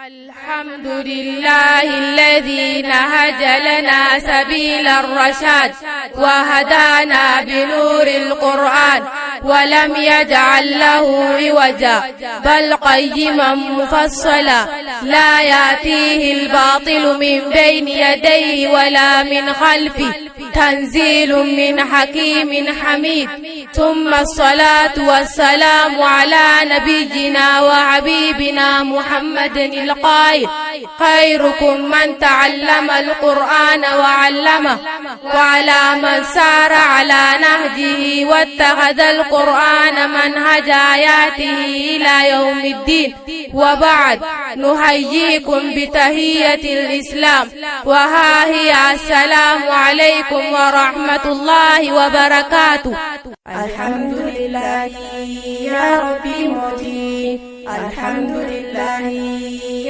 الحمد لله الذي نهج لنا سبيل الرشاد وهدانا بنور القرآن ولم يجعل له عوجا بل قيما مفصلا لا يأتيه الباطل من بين يديه ولا من خلفه تنزيل من حكيم حميد ثم الصلاة والسلام على نبينا وحبيبنا محمد القائل خيركم من تعلم القرآن وعلمه وعلى من سار على نهجه واتخذ القرآن منهج آياته إلى يوم الدين وبعد نحييكم بتحية الإسلام وها هي السلام عليكم ورحمة الله وبركاته. الحمد لله يا ربي موتي الحمد لله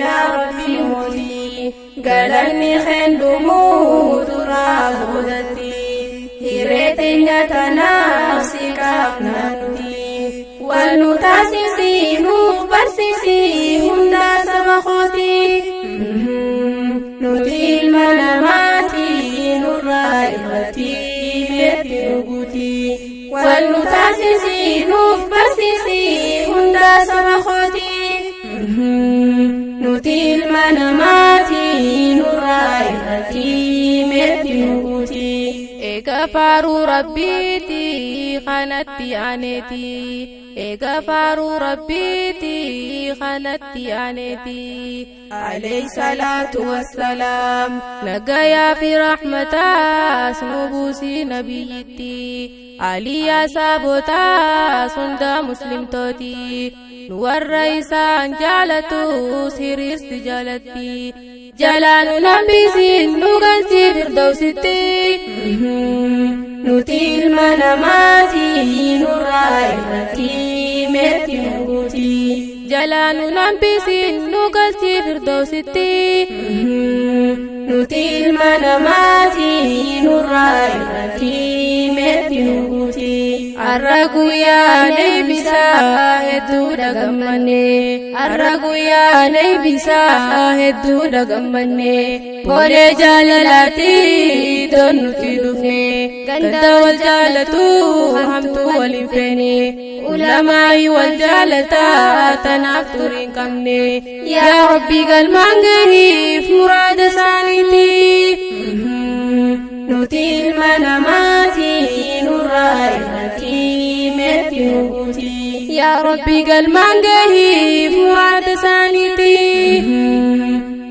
يا ربي موتي قالني خندمو ترابودتي هيرتني تنافسي كافنانتي والنتاسسي نوبرسسي هندا سبخوتي نتي المناماتي نرائرتي ميتي والنتاسسي نوبرسسي هندا سبخوتي نتي المناماتي نرائرتي ميتي إغفار ربيتي خانتي عنتي إغفار ربيتي خانتي عنتي عليه الصلاة والسلام نجايا في رحمتا سنبوسي نبيتي عليا سابوتا سندا مسلم توتي نور رئيسان جالتو سيريس جالتي جلال نبيسي نغلتي فردوستي نتي المناماتي نرائرتي ميتي نغوتي جلال نبيسي نغلتي فردوستي نتي المناماتي نرائرتي ميتي نغوتي الرقو يا نبسا هدو دغمني الرقو يا نبسا هدو دغمني بولي جاللاتي دونتي دفني قندا والجالتو همتو والفني علماء والجالتا تنافترين كمني يا ربي قال مانغري مراد سانيتي نتي المناماتي نرائرتي ميتي نغوتي يا ربي قال مانغري مراد سانيتي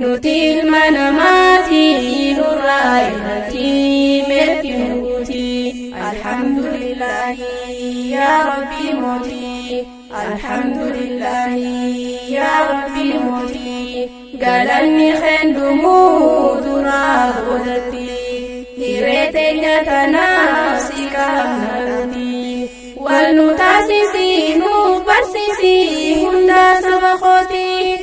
نتي المناماتي نرائرتي ميتي نغوتي الحمد لله يا ربي موتي الحمد لله يا ربي موتي قالني خندمو ترابودتي هيرتني تنافسي كافنانتي والنتاسسي نوبرسسي هندا سبخوتي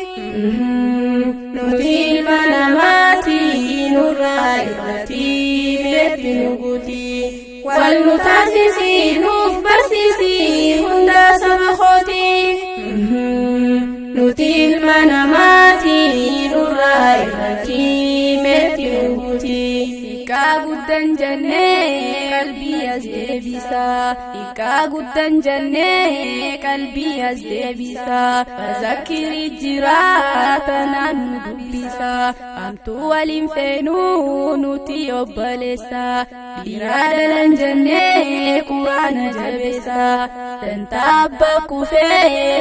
نتي المناماتي نرائرتي ميتي نغوتي والنتاسسي نوبرسسي هندا سبخوتي نتي المناماتي نرائرتي ميتي نغوتي قدن جنة قلبي أزدبسا قدن جنة قلبي أزدبسا فذكر الجراتنا ندبسا أمتو والإنفنون تيوبلسا بنادلن جنة قرآن جبسا تنتابك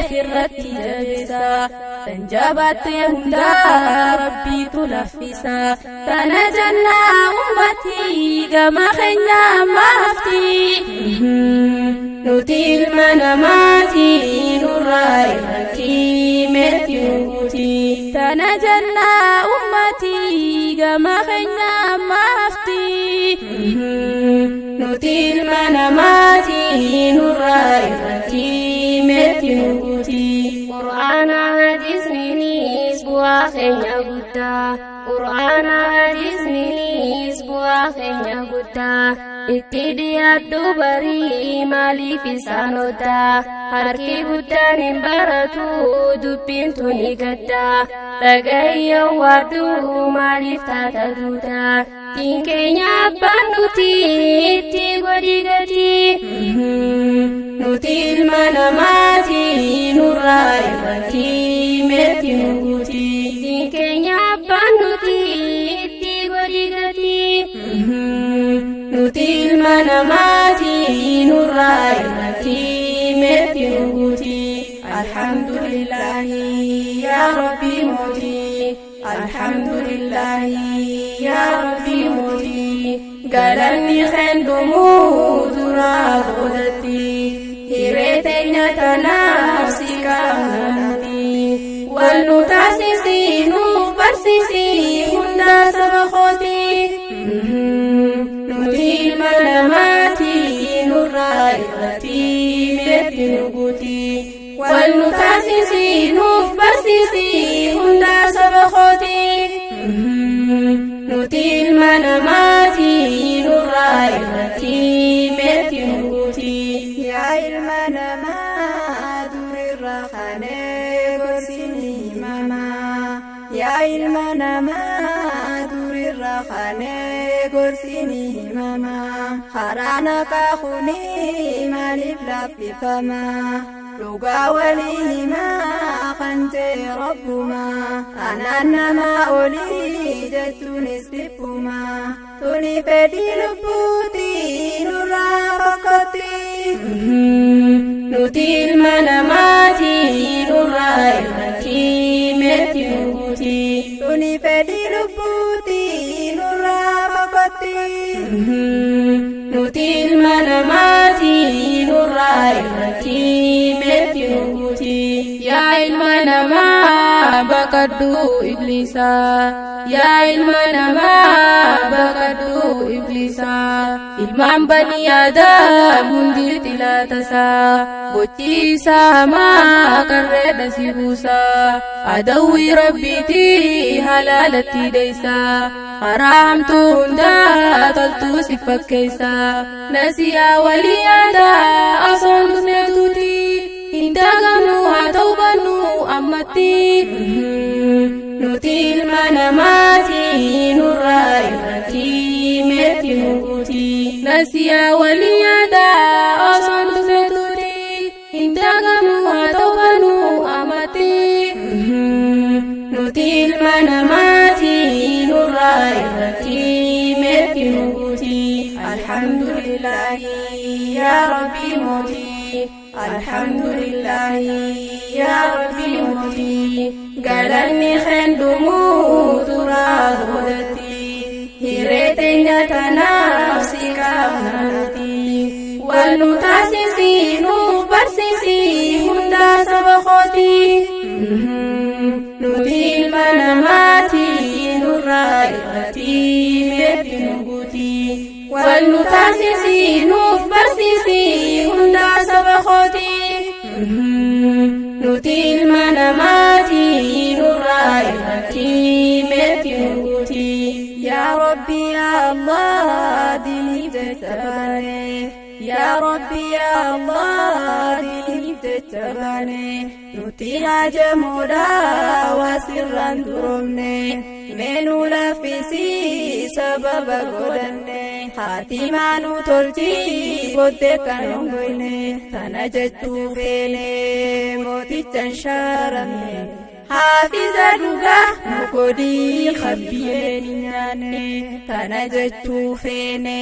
في الرت جبسا تنجبت يهندا ربي تلفسا تنجنا أمتي كما خينا مفتي نتي المناماتي نرائرتي ميتي نغوتي تنجنا أمتي كما خينا مفتي نتي المناماتي نرائرتي ميتي نغوتي قرآن حديث مني اسبوع خينا قدا قرآن حديث مني اسبوع bu'aa keenya guddaa itti dhiyaadhu barii maaliif isaan oddaa harki guddaan hin baratu dubbiin tuni gaddaa dhagayyaa waaddu maaliif taata duudaa diin keenya abbaan nuti itti godhi gatii nuti ilma namaati nurraa irratti meetti nuti diin keenya abbaan nuti itti godhi gatii nuti ilma namaati nurraa irratti meetti nuti alhamdulillahi yaa rabbi mootii alhamdulillahi yaa rabbi mootii galanni khendumuu duraa boodatti hiree teenya tanaaf si qaamnati wal nu taasisi nuuf barsiisi hunda saba kooti nuti ilma namaati nurraa irratti meetti nuguti wal nu taasisi nuuf barsiisi hunda saba kooti nuti ilma namaati nurraa irratti meetti nuguti yaa ilma namaa durirra kanee gorsini himamaa yaa ilma namaa durirra kanee gorsini himamaa karaa naqaa kuni maaliif laaffifamaa dhugaa walii himaa kan ta'e rabbumaa anaan namaa olii jechuunis dhiphumaa tuni fedhii lubbuuti nurraa fakkaatti nuti ilma namaati nurraa irratti meetti nuti tuni fedhii lubbuuti nurraa fakkaatti nuti ilma namaati nurraa irratti meetti nuti yaa ilma namaa baqadhu iblisaa yaa ilma namaa baqadhu iblisaa ilmaan banii aadaam hundi xilaatasaa gochiisaa hamaa qarreedha si buusaa adawwii rabbiitii halaalatti deeysaa haraamtuu hundaa toltuu si fakkeeysaa nasiyaa walii aadaa osoon dhufneetuuti hindagamnu haa ta'u bannu ammatti nuti ilma namaati nurraa irratti meetti nuti nasiyaa walii aadaa osoon dhufneetuuti hindagamnu haa ta'u bannu ammatti nuti ilma namaati nurraa irratti meetti nuti alhamdulillahi yaa rabbi mootii alhamdulillahi yaa rabbi mootii galanni khendumuu duraa boodatti hiree teenya tanaaf si qaamnati wal nu taasisi nuuf barsiisi hunda saba kooti nuti ilma namaati nurraa irratti meetti nuguti wal nu taasisi nuuf barsiisi hunda saba kooti nuti ilma namaati nurraa irratti meetti nuguti yaa rabbi yaa allah diiniif jecha baane yaa rabbi yaa allah diiniif jecha baane nuti haajamuudha waa sirraan turoomne meenuu laaffisi sababa godhanne haatimaa nu tolchi booddee kan hongoyne tana jechuu feene mootichan shaaramne haafiza dhugaa nu godhii qabbiyyeen nyaanne tana jechuu feene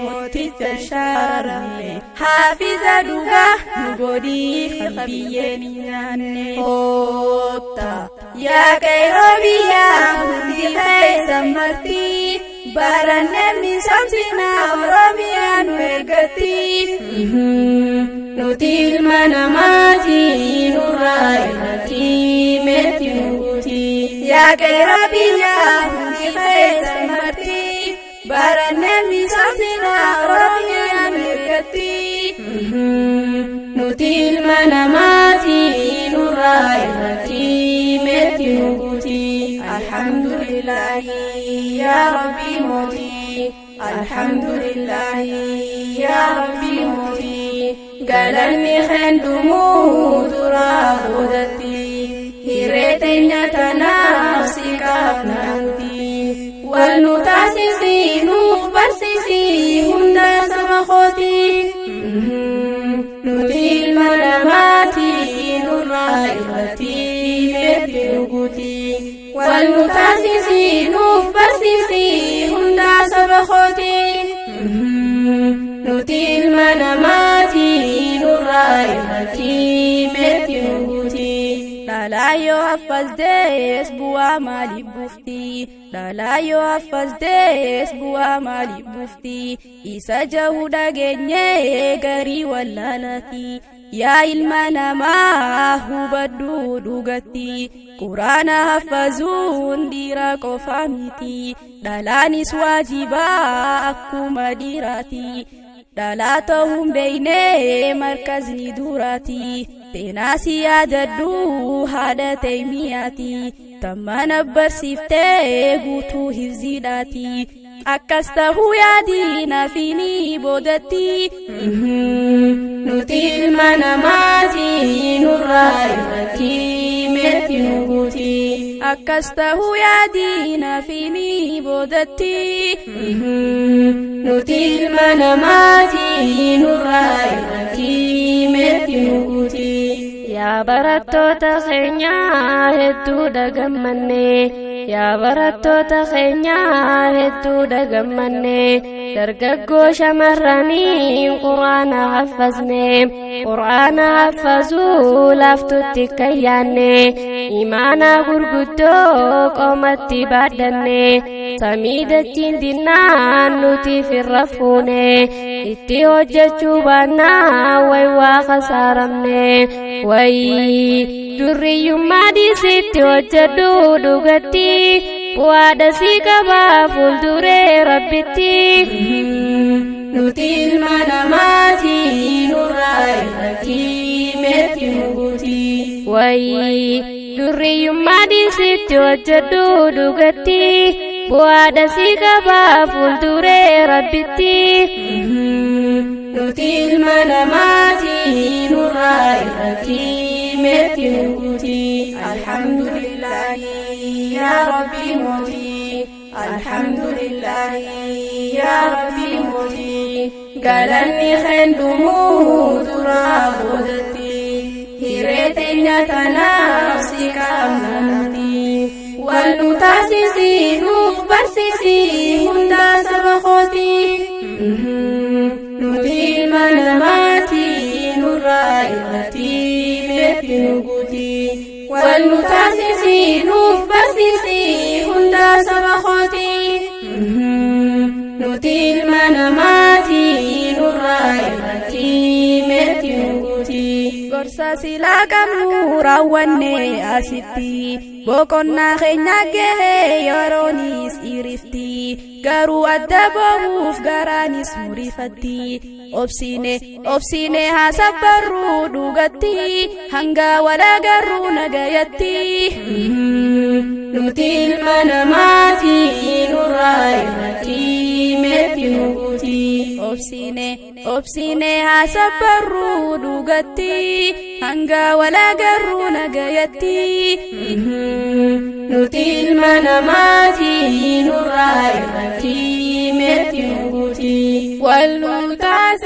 mootichan shaaramne haafiza dhugaa nu godhii qabbiyyeen nyaanne hootta yaa qayroo biyyaa hundi keessan martii baranne misoomsina oromiyaa nu eeggatti nuti ilma namaati nurraa irratti meetti nuti yaa qayroo biyyaa hundi keessan martii baranne misoomsina oromiyaa nu eeggatti nuti ilma namaati nurraa irratti meetti nuti alhamdulillahi yaa rabbi mootii alhamdulillahi yaa rabbii mootii galanni khendumuu duraa boodatti hiree teenya tanaaf si qaabnaanti wal nu taasisii nuuf barsiisii hunda saba kootii nuti ilma namaatii nurraa irratti meetti nuguutii wal nu taasisii nuuf barsiisii hunda saba kootii nuti ilma namaatii nurraa irratti meetti nuguutii Dalayo affasdees bu'aa maaliif buufti Dalayo affasdees bu'aa maaliif buufti isa jahuu dhageenyee garii wallaalati yaa ilma namaa hubadhu dhugatti Quraana haffazuun dhiira qofa miti dhalaanis waajibaa akkuma dhiiraati dhalaa ta'uun beeynee markazni duraati teenaasi yaadadhu haadha teeymiyaati tammana barsiiftee guutuu hifziidhaati akkas tahuu yaadii naafini boodatti nuti ilma namaatii nurraa irratti meetti nuguutii akkas tahuu yaadii naafini boodatti nuti ilma namaatii nurraa irratti meetti nuguutii yaa barattoota keenyaa hedduu dhagammanne yaa barattoota keenyaa hedduu dhagammanne dargaggoo shamarranii quraana haffazne quraana haffazuu laaftutti kayyaanne imaana gurguddoo qoomatti baadhanne samii dachiin dinnaan nuti firra fuune itti hojjechuu baannaa way waa khasaaramne way durriyyummaa dhiisitti hojjedhu dhugatti bu'aadha si qabaa fuulduree rabbitti nuti ilma namaatii nurraa irratti meetti nuguutii way durriyyummaa dhiisitti hojjedhu dhugatti bu'aadha si qabaa fuulduree rabbitti nuti ilma namaatii nurraa irratti meetti nuguutii alhamdulillahi yaa rabbii mootii alhamdulillahi yaa rabbii mootii galanni khendumuu duraa boodatti hiree teenya tanaaf si qaabnaanti wal nu taasisii nuuf barsiisii hunda saba kootii nuti ilma namaatii nurraa irratti meetti nuguutii wal nu taasisii nuuf barsiisii hunda saba kootii nuti ilma namaatii nurraa irratti meetti nuguutii gorsa silaa qabnu raawwanne asitti boqonnaa keenya gahee yeroonis irifti garuu adda ba'uuf garaanis murifatti obsine haasabbarru dhugatti hanga walagarru nagayatti nuti ilma namaatii nurraa irratti meetti nuguutii obsine haasabbarru dhugatti hanga walagarru nagayatti nuti ilma namaatii nurraa irratti meetti nuguutii wal nu taasisii